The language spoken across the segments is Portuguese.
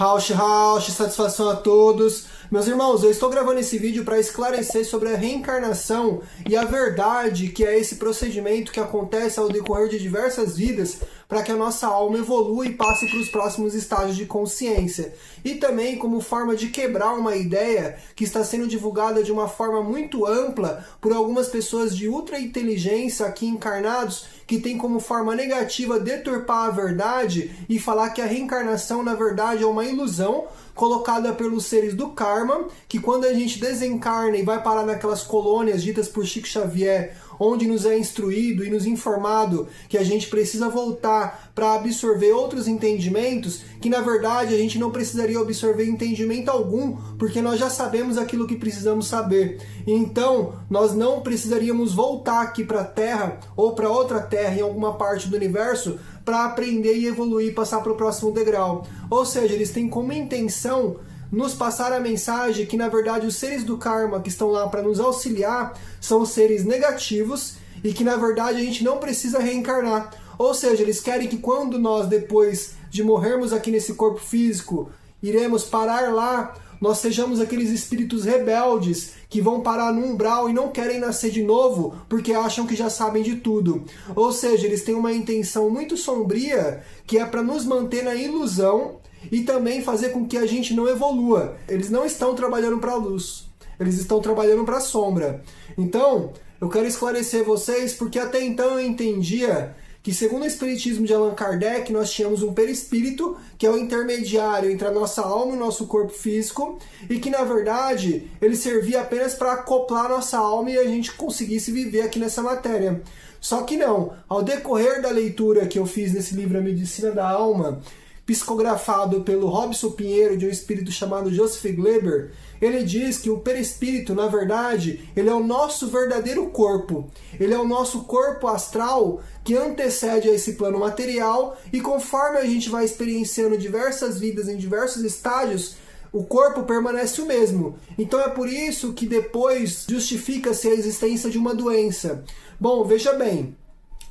Rausch, satisfação a todos. Meus irmãos, eu estou gravando esse vídeo para esclarecer sobre a reencarnação e a verdade que é esse procedimento que acontece ao decorrer de diversas vidas para que a nossa alma evolua e passe para os próximos estágios de consciência. E também como forma de quebrar uma ideia que está sendo divulgada de uma forma muito ampla por algumas pessoas de ultra inteligência aqui encarnados que tem como forma negativa deturpar a verdade e falar que a reencarnação na verdade é uma ilusão colocada pelos seres do karma, que quando a gente desencarna e vai parar naquelas colônias ditas por Chico Xavier, onde nos é instruído e nos informado que a gente precisa voltar para absorver outros entendimentos, que na verdade a gente não precisaria absorver entendimento algum, porque nós já sabemos aquilo que precisamos saber. Então, nós não precisaríamos voltar aqui para a Terra ou para outra Terra em alguma parte do universo para aprender e evoluir e passar para o próximo degrau. Ou seja, eles têm como intenção nos passar a mensagem que, na verdade, os seres do karma que estão lá para nos auxiliar são seres negativos e que, na verdade, a gente não precisa reencarnar. Ou seja, eles querem que quando nós, depois de morrermos aqui nesse corpo físico, iremos parar lá, nós sejamos aqueles espíritos rebeldes que vão parar no umbral e não querem nascer de novo porque acham que já sabem de tudo. Ou seja, eles têm uma intenção muito sombria que é para nos manter na ilusão e também fazer com que a gente não evolua. Eles não estão trabalhando para a luz, eles estão trabalhando para a sombra. Então, eu quero esclarecer vocês porque até então eu entendia que, segundo o Espiritismo de Allan Kardec, nós tínhamos um perispírito, que é o intermediário entre a nossa alma e o nosso corpo físico, e que, na verdade, ele servia apenas para acoplar a nossa alma e a gente conseguisse viver aqui nessa matéria. Só que não. Ao decorrer da leitura que eu fiz nesse livro A Medicina da Alma, psicografado pelo Robson Pinheiro, de um espírito chamado Joseph Gleber, ele diz que o perispírito, na verdade, ele é o nosso verdadeiro corpo. Ele é o nosso corpo astral que antecede a esse plano material e conforme a gente vai experienciando diversas vidas em diversos estágios, o corpo permanece o mesmo. Então é por isso que depois justifica-se a existência de uma doença. Bom, veja bem,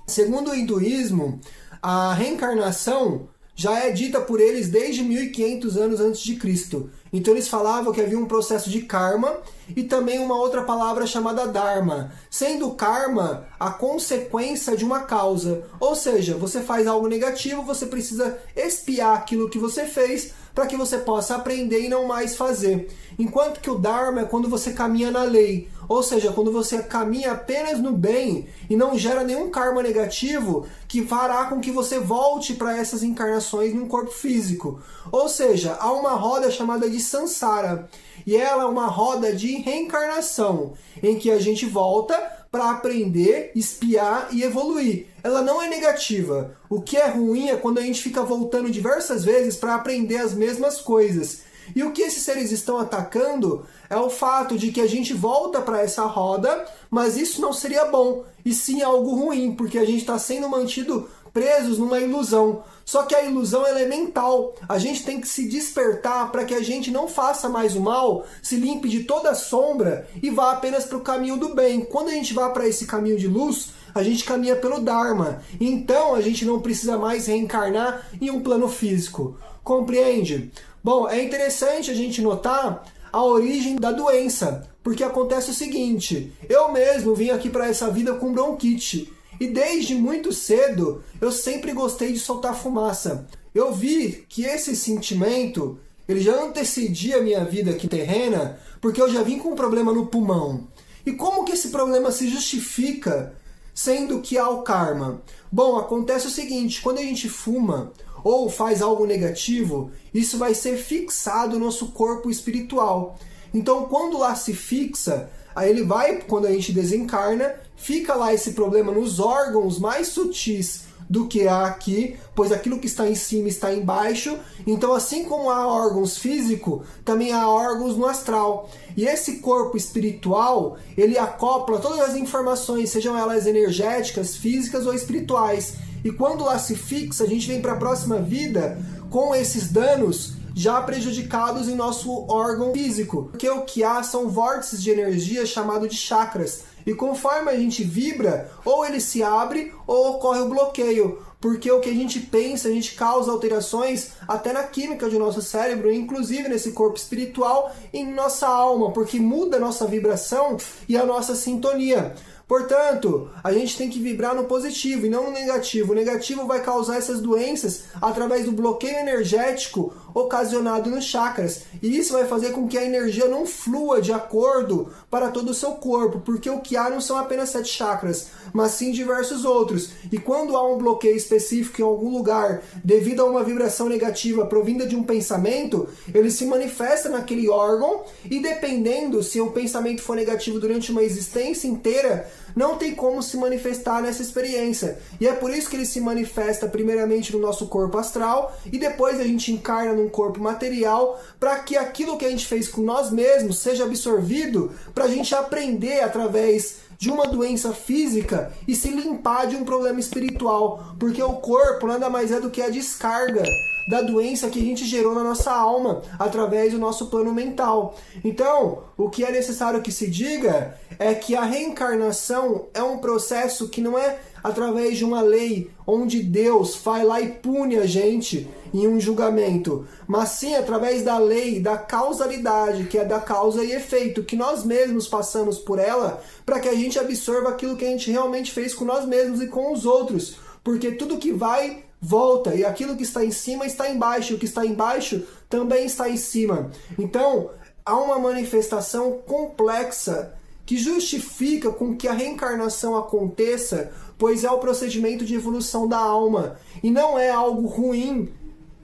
segundo o hinduísmo, a reencarnação já é dita por eles desde 1500 anos antes de Cristo. Então eles falavam que havia um processo de karma e também uma outra palavra chamada dharma, sendo o karma a consequência de uma causa. Ou seja, você faz algo negativo, você precisa expiar aquilo que você fez para que você possa aprender e não mais fazer. Enquanto que o dharma é quando você caminha na lei, ou seja, quando você caminha apenas no bem e não gera nenhum karma negativo que fará com que você volte para essas encarnações num corpo físico. Ou seja, há uma roda chamada de samsara, e ela é uma roda de reencarnação, em que a gente volta para aprender, espiar e evoluir. Ela não é negativa. O que é ruim é quando a gente fica voltando diversas vezes para aprender as mesmas coisas. E o que esses seres estão atacando é o fato de que a gente volta para essa roda, mas isso não seria bom, e sim algo ruim, porque a gente está sendo mantido presos numa ilusão. Só que a ilusão ela é mental. A gente tem que se despertar para que a gente não faça mais o mal, se limpe de toda a sombra e vá apenas para o caminho do bem. Quando a gente vai para esse caminho de luz, a gente caminha pelo Dharma. Então a gente não precisa mais reencarnar em um plano físico. Compreende? Bom, é interessante a gente notar a origem da doença, porque acontece o seguinte: eu mesmo vim aqui para essa vida com bronquite. E desde muito cedo, eu sempre gostei de soltar fumaça. Eu vi que esse sentimento, ele já antecedia a minha vida aqui terrena, porque eu já vim com um problema no pulmão. E como que esse problema se justifica, sendo que há o karma? Bom, acontece o seguinte: quando a gente fuma ou faz algo negativo, isso vai ser fixado no nosso corpo espiritual. Então, quando lá se fixa, aí ele vai, quando a gente desencarna, fica lá esse problema nos órgãos mais sutis do que há aqui, pois aquilo que está em cima está embaixo. Então, assim como há órgãos físicos, também há órgãos no astral. E esse corpo espiritual, ele acopla todas as informações, sejam elas energéticas, físicas ou espirituais. E quando lá se fixa, a gente vem para a próxima vida com esses danos já prejudicados em nosso órgão físico. Porque o que há são vórtices de energia chamados de chakras. E conforme a gente vibra, ou ele se abre ou ocorre o bloqueio. porque o que a gente pensa, a gente causa alterações até na química do nosso cérebro, inclusive nesse corpo espiritual e em nossa alma, porque muda a nossa vibração e a nossa sintonia. Portanto, a gente tem que vibrar no positivo e não no negativo. O negativo vai causar essas doenças através do bloqueio energético ocasionado nos chakras. E isso vai fazer com que a energia não flua de acordo para todo o seu corpo, porque o que há não são apenas 7 chakras, mas sim diversos outros. E quando há um bloqueio específico em algum lugar, devido a uma vibração negativa provinda de um pensamento, ele se manifesta naquele órgão e dependendo se o pensamento for negativo durante uma existência inteira, não tem como se manifestar nessa experiência. E é por isso que ele se manifesta primeiramente no nosso corpo astral e depois a gente encarna num corpo material para que aquilo que a gente fez com nós mesmos seja absorvido para a gente aprender através de uma doença física e se limpar de um problema espiritual. Porque o corpo nada mais é do que a descarga da doença que a gente gerou na nossa alma através do nosso plano mental. Então, o que é necessário que se diga é que a reencarnação é um processo que não é através de uma lei onde Deus vai lá e pune a gente em um julgamento, mas sim através da lei da causalidade, que é da causa e efeito, que nós mesmos passamos por ela para que a gente absorva aquilo que a gente realmente fez com nós mesmos e com os outros, porque tudo que vai volta, e aquilo que está em cima está embaixo, e o que está embaixo também está em cima. Então, há uma manifestação complexa que justifica com que a reencarnação aconteça, pois é o procedimento de evolução da alma. E não é algo ruim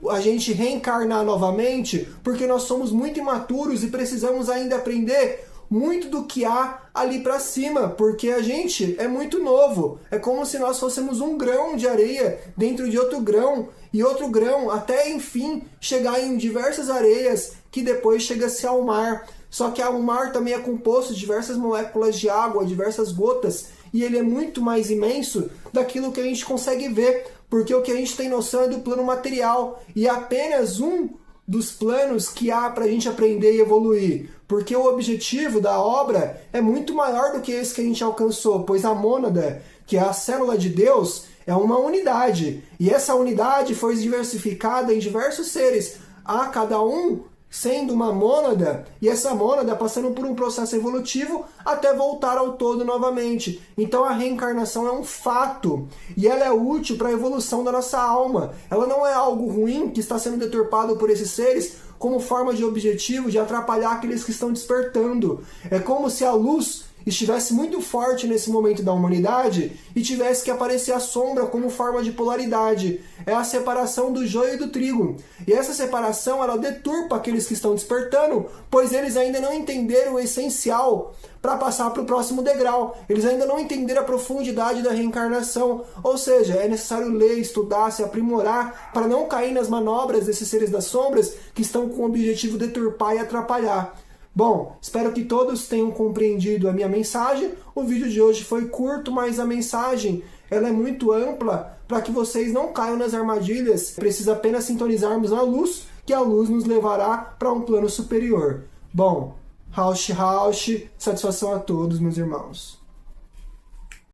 a gente reencarnar novamente, porque nós somos muito imaturos e precisamos ainda aprender muito do que há ali para cima, porque a gente é muito novo. É como se nós fôssemos um grão de areia dentro de outro grão, e outro grão, até enfim chegar em diversas areias, que depois chega-se ao mar. Só que o mar também é composto de diversas moléculas de água, diversas gotas, e ele é muito mais imenso daquilo que a gente consegue ver, porque o que a gente tem noção é do plano material, e é apenas um dos planos que há para a gente aprender e evoluir, porque o objetivo da obra é muito maior do que esse que a gente alcançou, pois a mônada, que é a célula de Deus, é uma unidade, e essa unidade foi diversificada em diversos seres, há cada um sendo uma mônada, e essa mônada passando por um processo evolutivo até voltar ao todo novamente. Então a reencarnação é um fato, e ela é útil para a evolução da nossa alma. Ela não é algo ruim que está sendo deturpado por esses seres como forma de objetivo de atrapalhar aqueles que estão despertando. É como se a luz estivesse muito forte nesse momento da humanidade e tivesse que aparecer a sombra como forma de polaridade. É a separação do joio e do trigo. E essa separação, ela deturpa aqueles que estão despertando, pois eles ainda não entenderam o essencial para passar para o próximo degrau. Eles ainda não entenderam a profundidade da reencarnação. Ou seja, é necessário ler, estudar, se aprimorar para não cair nas manobras desses seres das sombras que estão com o objetivo de deturpar e atrapalhar. Bom, espero que todos tenham compreendido a minha mensagem. O vídeo de hoje foi curto, mas a mensagem ela é muito ampla para que vocês não caiam nas armadilhas. Precisa apenas sintonizarmos na luz, que a luz nos levará para um plano superior. Bom, Rausch, satisfação a todos, meus irmãos.